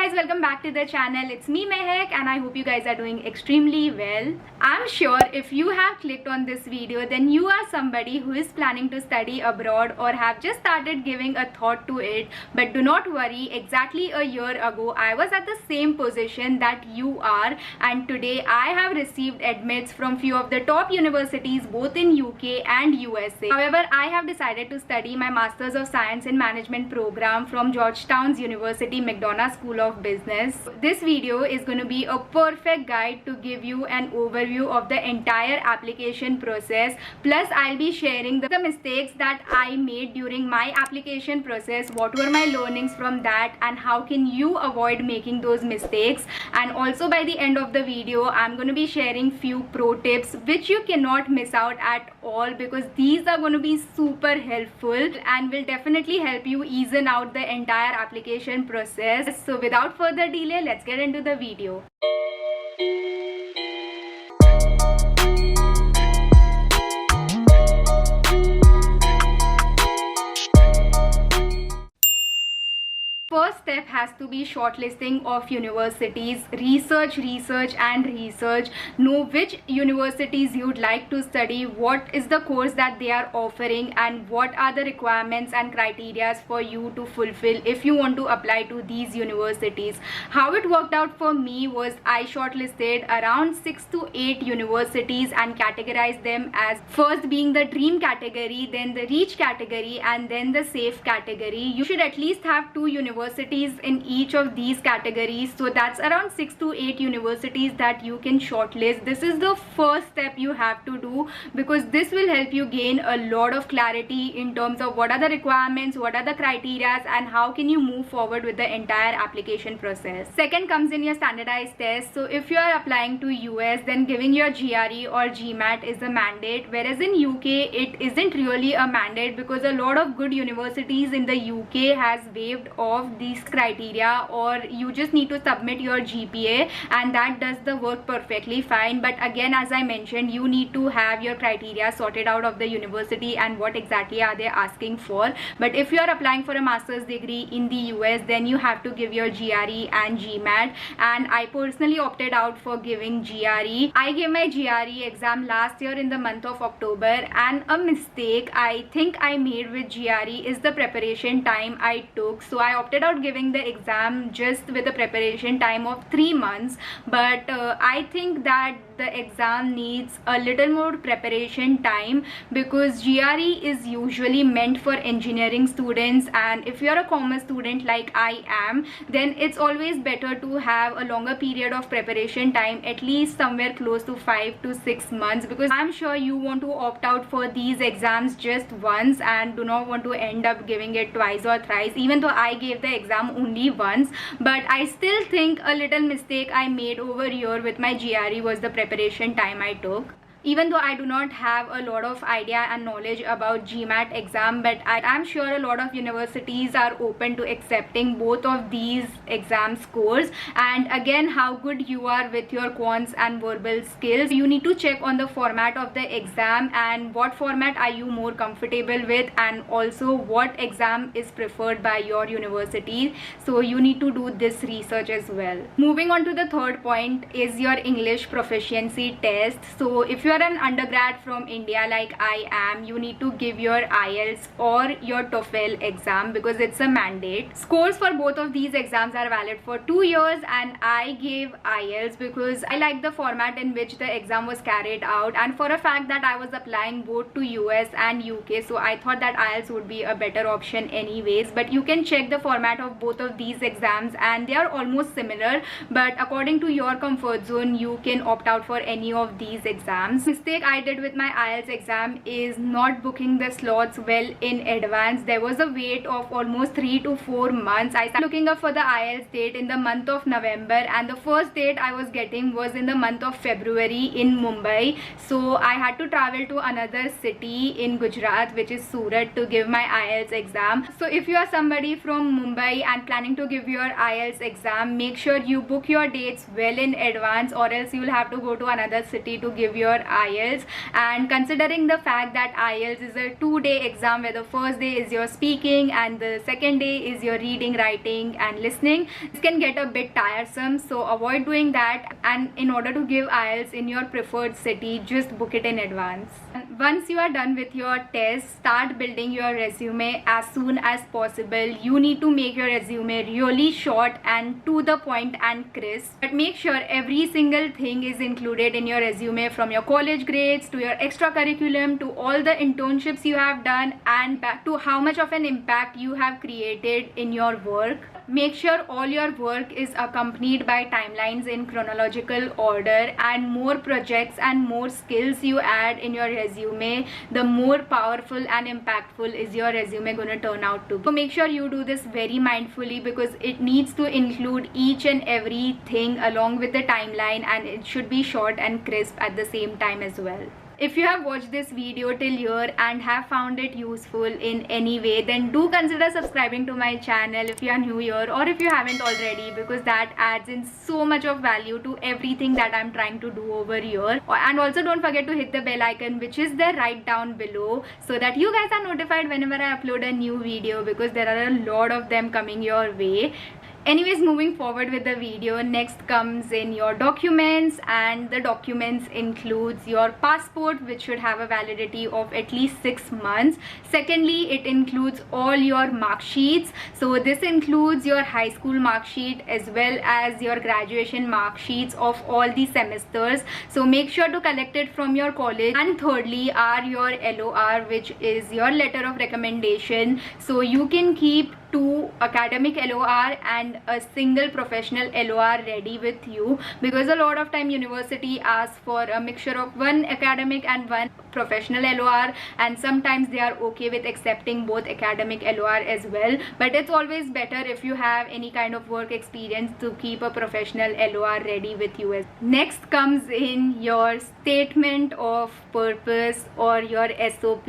guys, welcome back to the channel. It's me Mehak and I hope you guys are doing extremely well. I'm sure if you have clicked on this video, then you are somebody who is planning to study abroad or have just started giving a thought to it. But do not worry, exactly a year ago I was at the same position that you are, and today I have received admits from few of the top universities both in UK and USA. However, I have decided to study my Masters of Science in Management program from Georgetown's University McDonough School of Business. This video is going to be a perfect guide to give you an overview of the entire application process. Plus, I'll be sharing the mistakes that I made during my application process, what were my learnings from that, and how can you avoid making those mistakes. And also by the end of the video, I'm going to be sharing few pro tips which you cannot miss out at all, because these are going to be super helpful and will definitely help you ease out the entire application process. So without further delay, let's get into the video. First step has to be shortlisting of universities. Research. Know which universities you'd like to study, what is the course that they are offering, and what are the requirements and criteria for you to fulfill if you want to apply to these universities. How it worked out for me was I shortlisted around 6 to 8 universities and categorized them as first being the dream category, then the reach category, and then the safe category. You should at least have 2 universities in each of these categories, so that's around 6 to 8 universities that you can shortlist. This is the first step you have to do, because this will help you gain a lot of clarity in terms of what are the requirements, what are the criteria, and how can you move forward with the entire application process. Second comes in your standardized test. So if you are applying to US, then giving your GRE or GMAT is a mandate, whereas in UK it isn't really a mandate, because a lot of good universities in the UK has waived off these criteria, or you just need to submit your GPA and that does the work perfectly fine. But again, as I mentioned, you need to have your criteria sorted out of the university and what exactly are they asking for. But if you are applying for a master's degree in the US, then you have to give your GRE and GMAT, and I personally opted out for giving GRE. I gave my GRE exam last year in the month of October, and a mistake I think I made with GRE is the preparation time I took. So I opted out giving the exam just with a preparation time of 3 months, but I think that the exam needs a little more preparation time, because GRE is usually meant for engineering students, and if you're a commerce student like I am, then it's always better to have a longer period of preparation time, at least somewhere close to 5 to 6 months, because I'm sure you want to opt out for these exams just once and do not want to end up giving it twice or thrice. Even though I gave the exam only once, but I still think a little mistake I made over here with my GRE was the preparation time I took. Even though I do not have a lot of idea and knowledge about GMAT exam, but I am sure a lot of universities are open to accepting both of these exam scores. And again, how good you are with your quants and verbal skills. You need to check on the format of the exam and what format are you more comfortable with, and also what exam is preferred by your university. So you need to do this research as well. Moving on to the third point is your English proficiency test. So if you are an undergrad from India like I am, you need to give your IELTS or your TOEFL exam, because it's a mandate. Scores for both of these exams are valid for 2 years, and I gave IELTS because I like the format in which the exam was carried out, and for a fact that I was applying both to US and UK, so I thought that IELTS would be a better option anyways. But you can check the format of both of these exams and they are almost similar, but according to your comfort zone, you can opt out for any of these exams. Mistake I did with my IELTS exam is not booking the slots well in advance. There was a wait of almost 3 to 4 months. I started looking up for the IELTS date in the month of November, and the first date I was getting was in the month of February in Mumbai. So I had to travel to another city in Gujarat, which is Surat, to give my IELTS exam. So if you are somebody from Mumbai and planning to give your IELTS exam, make sure you book your dates well in advance, or else you will have to go to another city to give your IELTS. And considering the fact that IELTS is a 2-day exam where the first day is your speaking and the second day is your reading, writing and listening, this can get a bit tiresome, so avoid doing that. And in order to give IELTS in your preferred city, just book it in advance. And once you are done with your test, start building your resume as soon as possible. You need to make your resume really short and to the point and crisp, but make sure every single thing is included in your resume, from your college grades to your extracurriculum to all the internships you have done and back to how much of an impact you have created in your work. Make sure all your work is accompanied by timelines in chronological order, and more projects and more skills you add in your resume, the more powerful and impactful is your resume gonna turn out to be. So make sure you do this very mindfully, because it needs to include each and everything along with the timeline, and it should be short and crisp at the same time as well. If you have watched this video till here and have found it useful in any way, then do consider subscribing to my channel if you are new here, or if you haven't already, because that adds in so much of value to everything that I'm trying to do over here. And also don't forget to hit the bell icon, which is there right down below, so that you guys are notified whenever I upload a new video, because there are a lot of them coming your way. Anyways, moving forward with the video, next comes in your documents, and the documents includes your passport, which should have a validity of at least 6 months. Secondly, it includes all your mark sheets. So this includes your high school mark sheet as well as your graduation mark sheets of all the semesters. So make sure to collect it from your college. And thirdly are your LOR, which is your letter of recommendation. So you can keep 2 academic LOR and a single professional LOR ready with you, because a lot of time university asks for a mixture of 1 academic and 1 professional LOR, and sometimes they are okay with accepting both academic LOR as well. But it's always better if you have any kind of work experience to keep a professional LOR ready with you. Next comes in your statement of purpose or your SOP.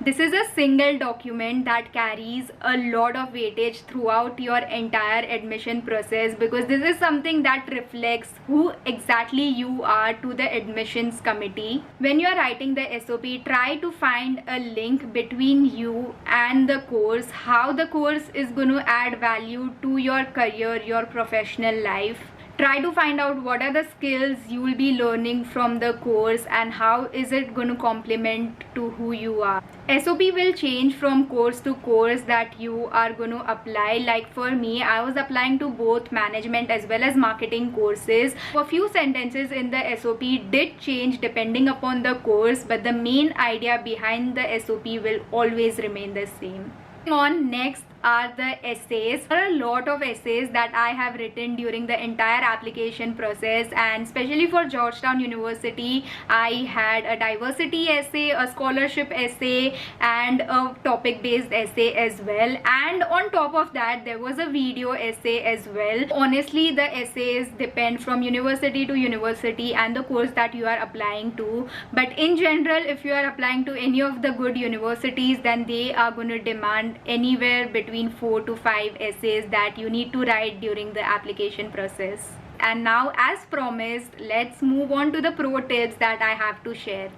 This is a single document that carries a lot of weightage throughout your entire admission process, because this is something that reflects who exactly you are to the admissions committee. When you are writing the SOP, try to find a link between you and the course, how the course is going to add value to your career, your professional life. Try to find out what are the skills you will be learning from the course and how is it going to complement to who you are. SOP will change from course to course that you are going to apply. Like for me, I was applying to both management as well as marketing courses. A few sentences in the SOP did change depending upon the course, but the main idea behind the SOP will always remain the same. On next are the essays. There are a lot of essays that I have written during the entire application process, and especially for Georgetown University I had a diversity essay, a scholarship essay and a topic based essay as well, and on top of that there was a video essay as well. Honestly, the essays depend from university to university and the course that you are applying to, but in general if you are applying to any of the good universities, then they are going to demand anywhere between 4 to 5 essays that you need to write during the application process. And now, as promised, let's move on to the pro tips that I have to share.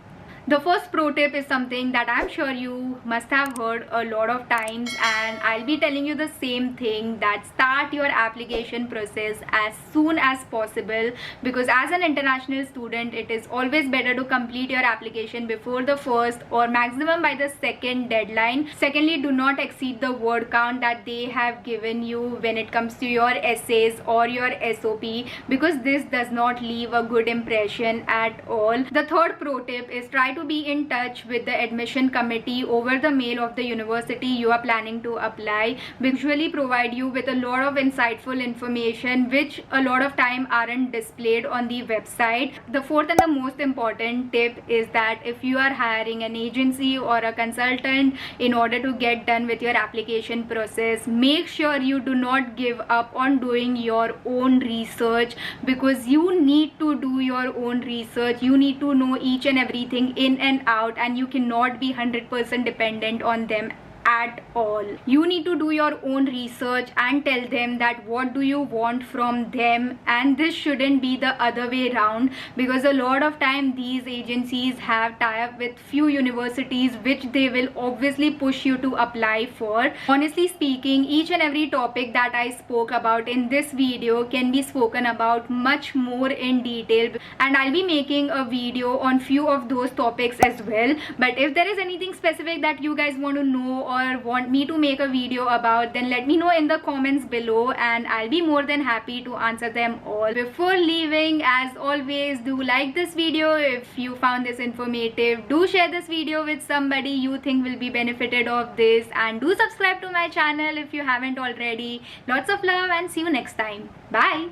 The first pro tip is something that I'm sure you must have heard a lot of times, and I'll be telling you the same thing, that start your application process as soon as possible, because as an international student it is always better to complete your application before the first or maximum by the second deadline. Secondly, do not exceed the word count that they have given you when it comes to your essays or your SOP, because this does not leave a good impression at all. The third pro tip is try to be in touch with the admission committee over the mail of the university you are planning to apply. We usually provide you with a lot of insightful information which a lot of time aren't displayed on the website. The fourth and the most important tip is that if you are hiring an agency or a consultant in order to get done with your application process, make sure you do not give up on doing your own research, because you need to do your own research. You need to know each and everything in and out, and you cannot be 100% dependent on them at all. You need to do your own research and tell them that what do you want from them, and this shouldn't be the other way around, because a lot of time these agencies have tie-up with few universities which they will obviously push you to apply for. Honestly speaking, each and every topic that I spoke about in this video can be spoken about much more in detail, and I'll be making a video on few of those topics as well. But if there is anything specific that you guys want to know or want me to make a video about, then let me know in the comments below and I'll be more than happy to answer them all. Before leaving, as always, do like this video if you found this informative. Do share this video with somebody you think will be benefited of this, and do subscribe to my channel if you haven't already. Lots of love and see you next time. Bye.